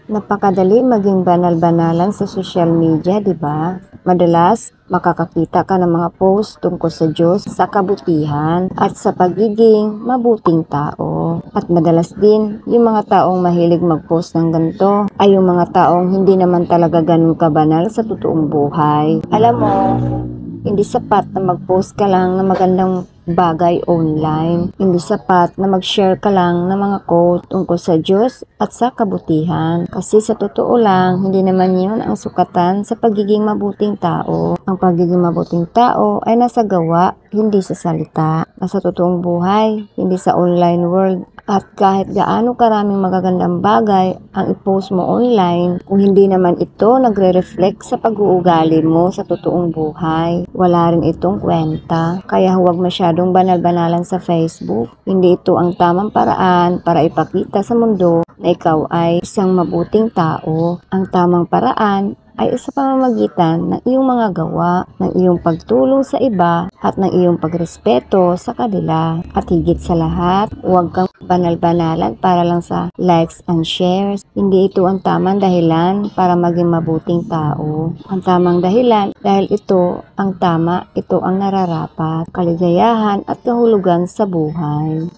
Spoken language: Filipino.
Napakadali maging banal-banalan sa social media, di ba? Madalas, makakakita ka ng mga post tungkol sa Diyos, sa kabutihan, at sa pagiging mabuting tao. At madalas din, yung mga taong mahilig mag-post ng ganito ay yung mga taong hindi naman talaga ganun kabanal sa totoong buhay. Alam mo, hindi sapat na mag-post ka lang ng magandang bagay online. Hindi sapat na mag-share ka lang ng mga quote tungkol sa Diyos at sa kabutihan. Kasi sa totoo lang, hindi naman yun ang sukatan sa pagiging mabuting tao. Ang pagiging mabuting tao ay nasa gawa, hindi sa salita. Nasa totoong buhay, hindi sa online world. At kahit gaano karaming magagandang bagay ang i-post mo online, kung hindi naman ito nagre-reflect sa pag-uugali mo sa totoong buhay, wala rin itong kwenta. Kaya huwag masyadong banal-banalan sa Facebook. Hindi ito ang tamang paraan para ipakita sa mundo na ikaw ay isang mabuting tao. Ang tamang paraan ay sa pamamagitan ng iyong mga gawa, ng iyong pagtulong sa iba, at ng iyong pagrespeto sa kanila. At higit sa lahat, huwag kang banal-banalan para lang sa likes and shares. Hindi ito ang tamang dahilan para maging mabuting tao. Ang tamang dahilan, dahil ito ang tama, ito ang nararapat, kaligayahan at kahulugan sa buhay.